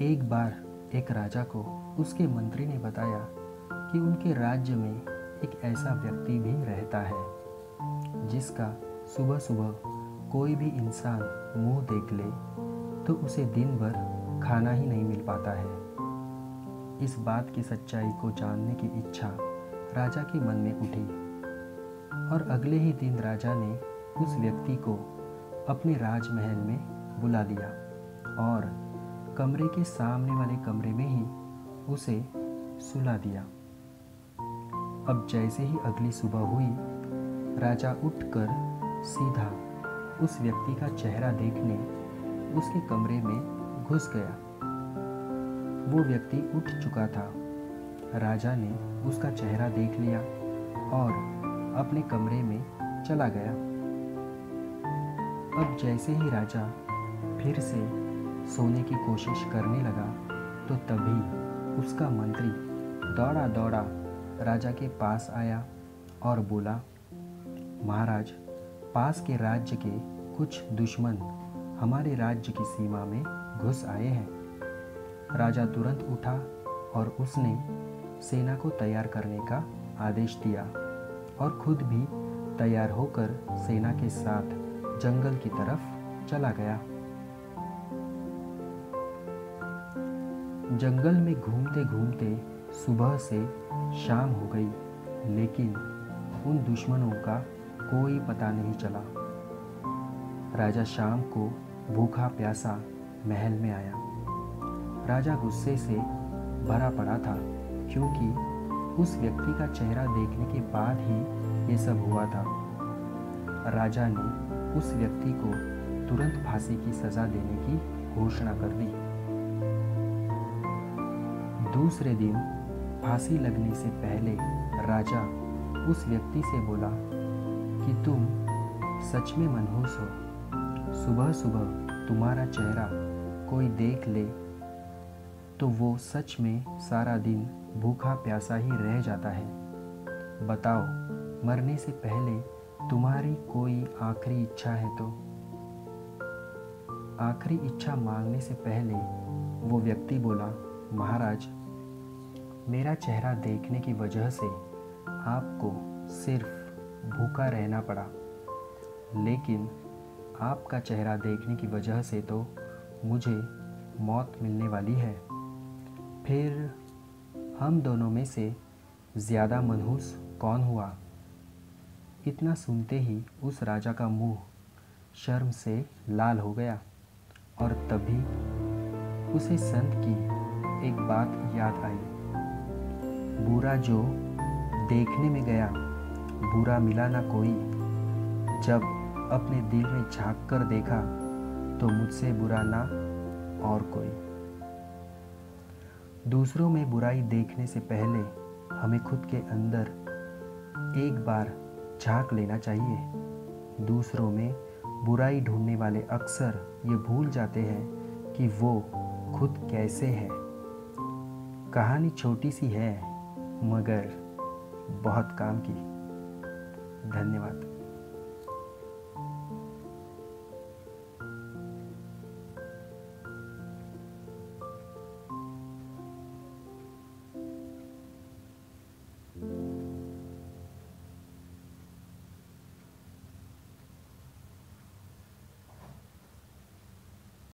एक बार एक राजा को उसके मंत्री ने बताया कि उनके राज्य में एक ऐसा व्यक्ति भी रहता है जिसका सुबह सुबह कोई भी इंसान मुंह देख ले तो उसे दिन भर खाना ही नहीं मिल पाता है। इस बात की सच्चाई को जानने की इच्छा राजा के मन में उठी और अगले ही दिन राजा ने उस व्यक्ति को अपने राजमहल में बुला लिया और कमरे के सामने वाले कमरे में ही उसे सुला दिया। अब जैसे ही अगली सुबह हुई, राजा उठकर सीधा उस व्यक्ति का चेहरा देखने उसके कमरे में घुस गया। वो व्यक्ति उठ चुका था। राजा ने उसका चेहरा देख लिया और अपने कमरे में चला गया। अब जैसे ही राजा फिर से सोने की कोशिश करने लगा तो तभी उसका मंत्री दौड़ा दौड़ा राजा के पास आया और बोला, महाराज, पास के राज्य के कुछ दुश्मन हमारे राज्य की सीमा में घुस आए हैं। राजा तुरंत उठा और उसने सेना को तैयार करने का आदेश दिया और खुद भी तैयार होकर सेना के साथ जंगल की तरफ चला गया। जंगल में घूमते घूमते सुबह से शाम हो गई, लेकिन उन दुश्मनों का कोई पता नहीं चला। राजा शाम को भूखा प्यासा महल में आया। राजा गुस्से से भरा पड़ा था क्योंकि उस व्यक्ति का चेहरा देखने के बाद ही ये सब हुआ था। राजा ने उस व्यक्ति को तुरंत फांसी की सज़ा देने की घोषणा कर दी। दूसरे दिन फांसी लगने से पहले राजा उस व्यक्ति से बोला कि तुम सच में मनहूस हो। सुबह सुबह तुम्हारा चेहरा कोई देख ले तो वो सच में सारा दिन भूखा प्यासा ही रह जाता है। बताओ, मरने से पहले तुम्हारी कोई आखिरी इच्छा है तो? आखिरी इच्छा मांगने से पहले वो व्यक्ति बोला, महाराज, मेरा चेहरा देखने की वजह से आपको सिर्फ भूखा रहना पड़ा, लेकिन आपका चेहरा देखने की वजह से तो मुझे मौत मिलने वाली है। फिर हम दोनों में से ज़्यादा मनहूस कौन हुआ? इतना सुनते ही उस राजा का मुंह शर्म से लाल हो गया और तभी उसे संत की एक बात याद आई। बुरा जो देखने में गया, बुरा मिला ना कोई। जब अपने दिल में झांक कर देखा तो मुझसे बुरा ना और कोई। दूसरों में बुराई देखने से पहले हमें खुद के अंदर एक बार झांक लेना चाहिए। दूसरों में बुराई ढूंढने वाले अक्सर ये भूल जाते हैं कि वो खुद कैसे हैं। कहानी छोटी सी है मगर बहुत काम की। धन्यवाद।